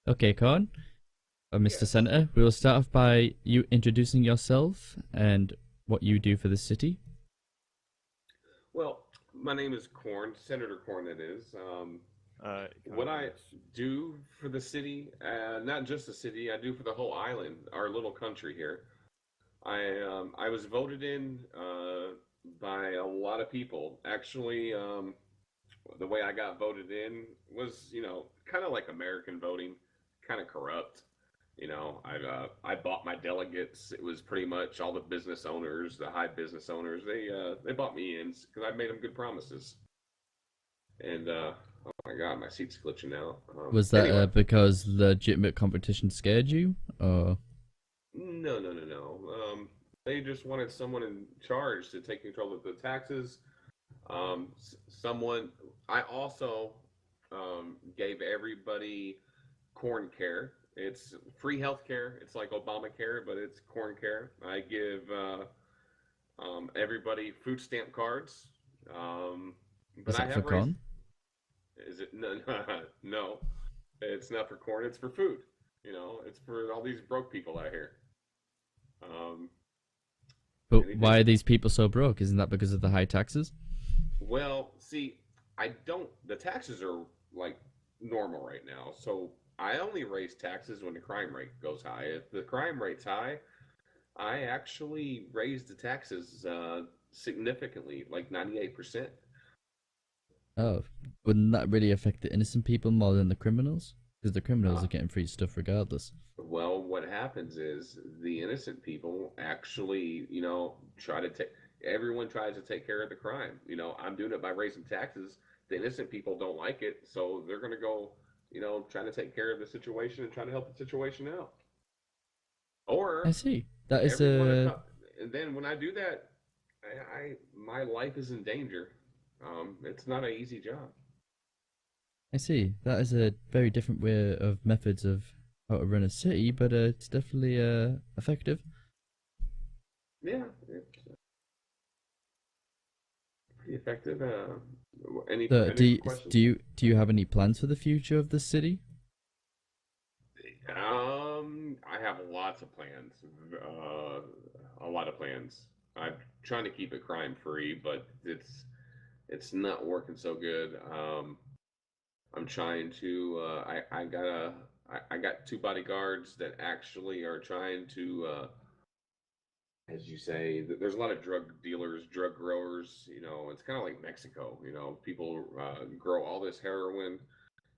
Okay, Con, Mr. Yes. Senator, we will start off by you introducing yourself and what you do for the city. Well, my name is Corn, Senator Corn, that is. What I Economist. do for the city, not just the city, I do for the whole island, our little country here. I was voted in by a lot of people. Actually, the way I got voted in was, kind of like American voting, kind of corrupt. I bought my delegates. It was pretty much all the business owners, the high business owners. They bought me in because I made them good promises. And oh my god, my seat's glitching now. Was that Anyway, because legitimate competition scared you, or no, no, no, no. They just wanted someone in charge to take control of the taxes. Someone. I also gave everybody corn care. It's free health care. It's like Obamacare, but it's corn care. I give everybody food stamp cards. Um, but was I that for have raised. Con? Is it no? No, it's not for corn. It's for food. It's for all these broke people out here. Um, But anything. why are these people so broke? Isn't that because of the high taxes? Well, see, I don't. The taxes are like normal right now, so I only raise taxes when the crime rate goes high. If the crime rate's high, I actually raise the taxes significantly, like 98%. Oh, wouldn't that really affect the innocent people more than the criminals? Because the criminals Uh, are getting free stuff regardless. well, what happens is the innocent people actually, try to take. Everyone tries to take care of the crime. I'm doing it by raising taxes. The innocent people don't like it, so they're going to go, trying to take care of the situation and trying to help the situation out. I Or see. That is everyone, a. and then when I do that, I my life is in danger. It's not an easy job. I see. That is a very different way of methods of how to run a city, but it's definitely effective. Yeah, it's pretty effective. So, Any questions? do you have any plans for the future of the city? I have lots of plans. A lot of plans. I'm trying to keep it crime free, but it's not working so good. I'm trying to. I got two bodyguards that actually are trying to. As you say, there's a lot of drug dealers, drug growers. It's kind of like Mexico. People grow all this heroin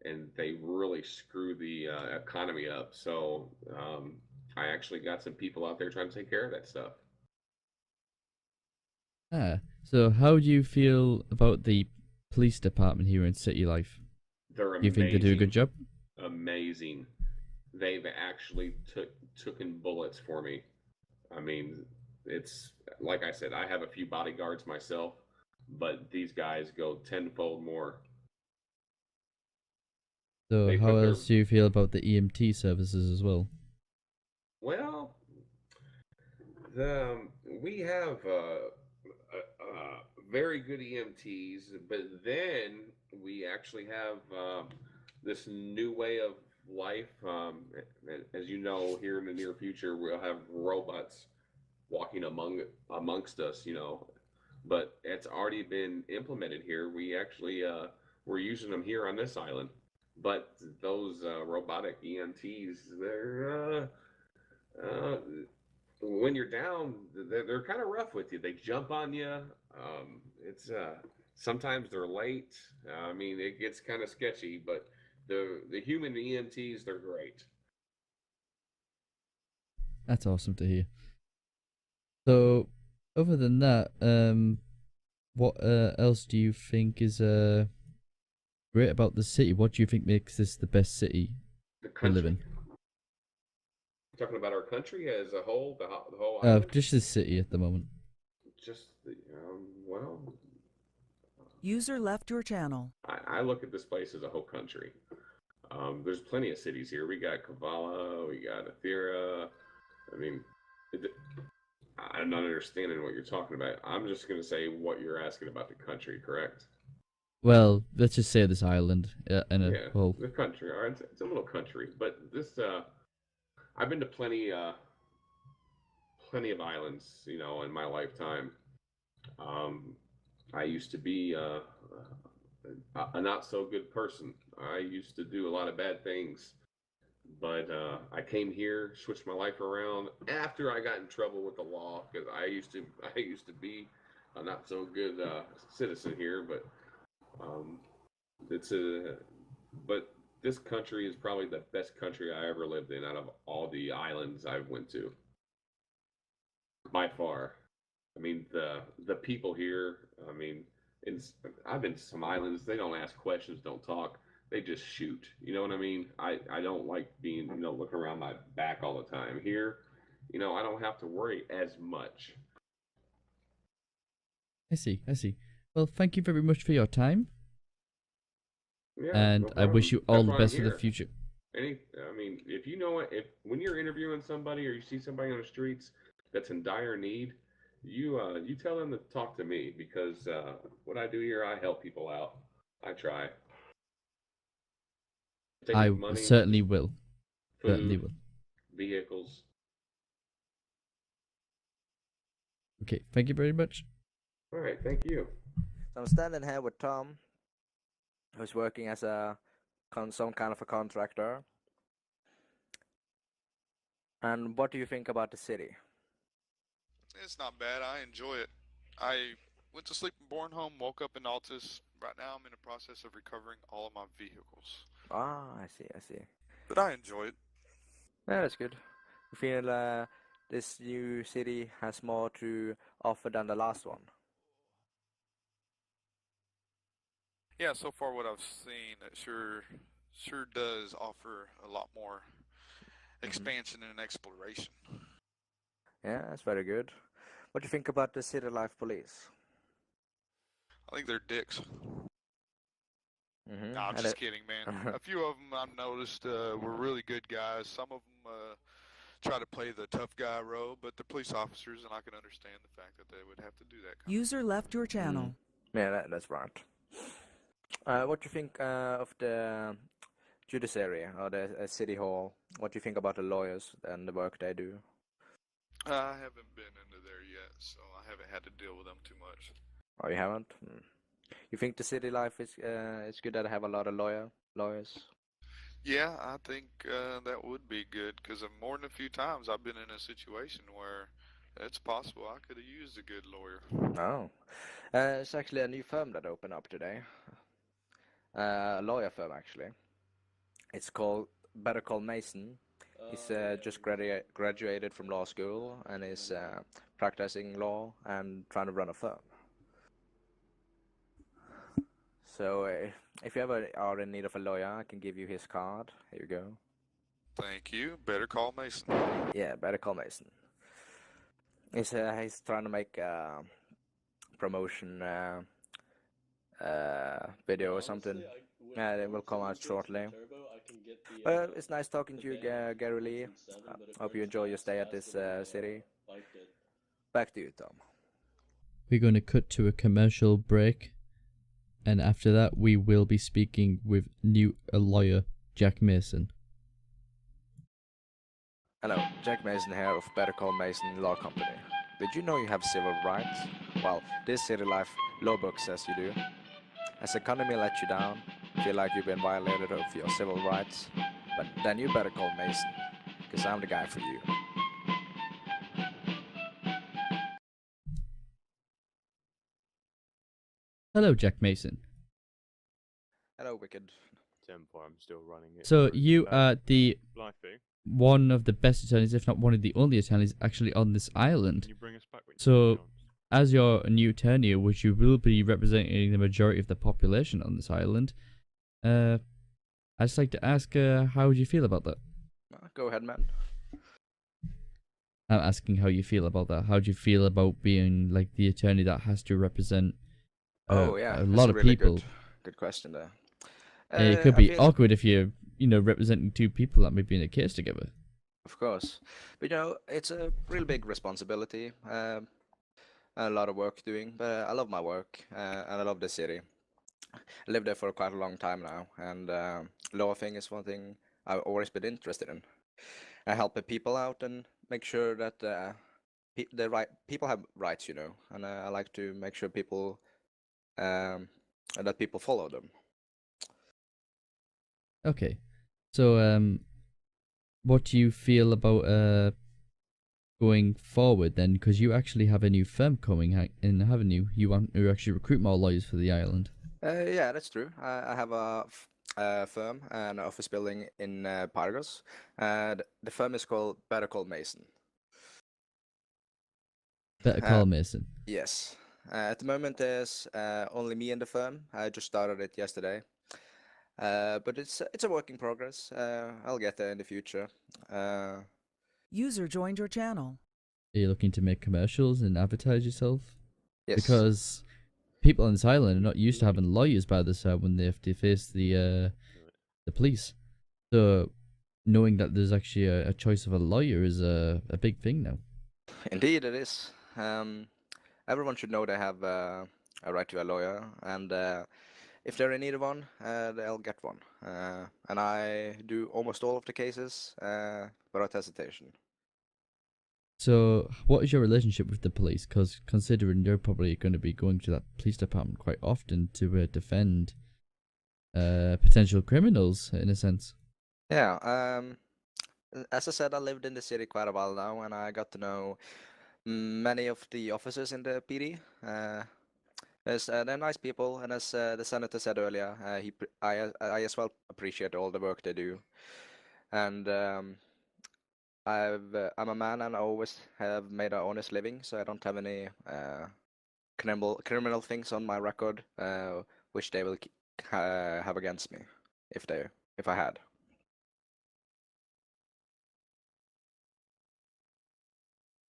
and they really screw the economy up. So I actually got some people out there trying to take care of that stuff. Ah, so how do you feel about the police department here in City Life? They're Do you think they do a good amazing, job? amazing. They've actually taken bullets for me. I mean, it's like I said, I have a few bodyguards myself, but these guys go tenfold more. So They how put their else do you feel about the EMT services as well? well. The we have very good EMTs, but then we actually have this new way of life. As you know, here in the near future, we'll have robots walking amongst us. But it's already been implemented here. We actually we're using them here on this island. But those robotic EMTs, uh, when you're down, they're kind of rough with you. They jump on you. It's sometimes they're late. I mean, it gets kind of sketchy, but the human EMTs, they're great. That's awesome to hear. So, other than that, what else do you think is great about the city? What do you think makes this the best city The to live country, in? talking about our country as a whole, the whole island, Just the city at the moment. just well, User left your channel. I look at this place as a whole country. There's plenty of cities here. We got Kavala, we got Athera. I mean, it, I'm not understanding what you're talking about. I'm just going to say what you're asking about the country, correct? Well, let's just say this island in a Yeah, whole. the country. All right, it's a little country, but this I've been to plenty of islands, in my lifetime. Um, I used to be a not so good person. I used to do a lot of bad things, but I came here, switched my life around after I got in trouble with the law because I used to be a not so good citizen here, but um, it's a but this country is probably the best country I ever lived in out of all the islands I've went to by far. I mean the people here. I mean, it's I've been to some islands. They don't ask questions, don't talk. They just shoot. You know what I mean? I don't like being looking around my back all the time. Here, I don't have to worry as much. I see. I see. Well, thank you very much for your time, Yeah, no and I wish problem. you all That's the why I'm best for the here. future. I mean, if you know what, if when you're interviewing somebody or you see somebody on the streets that's in dire need, you tell them to talk to me because what I do here, I help people out. I try. They need money, Certainly will. Certainly food, will. vehicles. Okay. Thank you very much. All right, thank you. So I'm standing here with Tom, who's working as some kind of a contractor. And what do you think about the city? It's not bad. I enjoy it. I went to sleep in Bornholm, woke up in Altus. Right now, I'm in the process of recovering all of my vehicles. Ah, I see, I see. But I enjoy it. Yeah, that's good. You feel this new city has more to offer than the last one? Yeah, so far what I've seen, it sure does offer a lot more expansion and exploration. Yeah, that's very good. What do you think about the city life police? I think they're dicks. Mm-hmm. No, I'm just kidding, man. A few of them I've noticed were really good guys. Some of them try to play the tough guy role, but they're police officers, and I can understand the fact that they would have to do that kind User left your channel. Yeah, that's right. What do you think of the judiciary or the city hall? What do you think about the lawyers and the work they do? I haven't been into there yet, so I haven't had to deal with them too much. Oh, you haven't? You think the city life is it's good that I have a lot of lawyers? Yeah, I think that would be good because more than a few times I've been in a situation where it's possible I could have used a good lawyer. Oh, it's actually a new firm that opened up today. A lawyer firm actually. It's called Better Call Mason. He's just graduated from law school and is practicing law and trying to run a firm. So if you ever are in need of a lawyer, I can give you his card. Here you go. Thank you. Better call Mason. Yeah, Better Call Mason. He's trying to make a promotion video or something. Yeah, it will come out shortly. Well, it's nice talking to you, Gary Lee. Hope you enjoy your stay at this city. Back to you, Tom. We're going to cut to a commercial break, and after that, we will be speaking with a lawyer, Jack Mason. Hello, Jack Mason here of Better Call Mason Law Company. Did you know you have civil rights? Well, this city life law book says you do. Has the economy let you down? Feel like you've been violated of your civil rights? But then you better call Mason, because I'm the guy for you. Hello, Jack Mason. Hello, Wicked. Tempo, I'm still running it. So through, you are the Blifey, one of the best attorneys, if not one of the only attorneys, actually on this island. can you bring us back when you So, get a chance? as your new attorney, which you will be representing the majority of the population on this island, I'd just like to ask, how would you feel about that? Go ahead, man. I'm asking how you feel about that. How do you feel about being like the attorney that has to represent a lot of really people? Good question there. It could be awkward if you're, representing two people that may be in a case together. Of course. But it's a real big responsibility. A lot of work doing, but I love my work and I love the city. I lived there for quite a long time now, and law thing is one thing I've always been interested in. I help the people out and make sure that the right people have rights, you know, and I like to make sure people that people follow them. Okay. So what do you feel about going forward then? Because you actually have a new firm coming in, haven't you? You want to actually recruit more lawyers for the island. Yeah, that's true. I have a firm, an office building in Pargos. The firm is called Better Call Mason. Better call Mason. Yes. At the moment, there's only me in the firm. I just started it yesterday. But it's a work in progress. I'll get there in the future. User joined your channel. Are you looking to make commercials and advertise yourself? Yes. Because people on this island are not used to having lawyers by their side when they have to face the police. So knowing that there's actually a choice of a lawyer is a big thing now. Indeed, it is. Everyone should know they have a right to a lawyer, and if they're in need of one, they'll get one. And I do almost all of the cases without hesitation. So what is your relationship with the police? Because considering you're probably going to be going to that police department quite often to defend potential criminals, in a sense. Yeah. As I said, I lived in the city quite a while now, and I got to know many of the officers in the PD. They're nice people, and as the senator said earlier, I as well appreciate all the work they do. And I'm a man, and I always have made an honest living, so I don't have any criminal things on my record, which they will have against me if I had.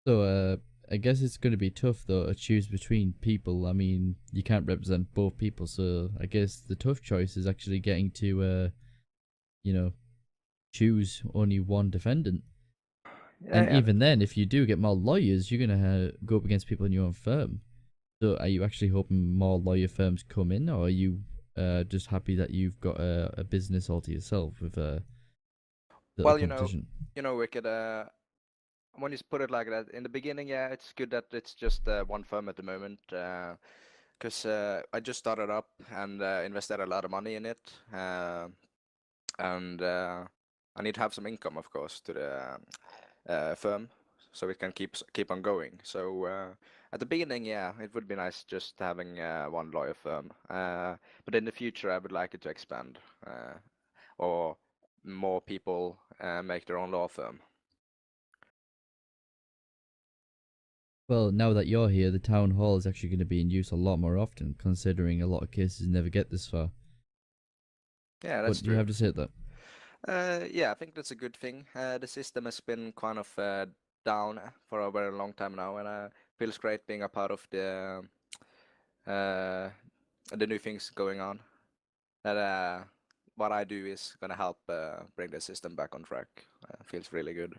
So I guess it's going to be tough though to choose between people. I mean, you can't represent both people, so I guess the tough choice is actually getting to choose only one defendant. And even then, if you do get more lawyers, you're gonna go up against people in your own firm. So are you actually hoping more lawyer firms come in, or are you just happy that you've got a business all to yourself with little competition? You know, Wicked. When you put it like that, in the beginning, yeah, it's good that it's just one firm at the moment, because I just started up and invested a lot of money in it, and I need to have some income, of course, to the firm, so it can keep on going. So at the beginning, yeah, it would be nice just having one lawyer firm, but in the future, I would like it to expand, or more people make their own law firm. Well, now that you're here, the town hall is actually going to be in use a lot more often, considering a lot of cases never get this far. Yeah, that's what true. do you have to say to that? Yeah, I think that's a good thing. The system has been kind of down for a very long time now, and it feels great being a part of the new things going on. That what I do is gonna help bring the system back on track. Feels really good.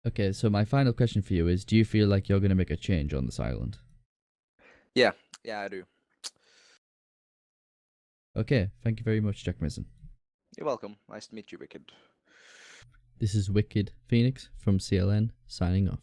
Okay, so my final question for you is, do you feel like you're going to make a change on this island? Yeah, I do. Okay, thank you very much, Jack Mason. You're welcome. Nice to meet you, Wicked. This is Wicked Phoenix from CLN, signing off.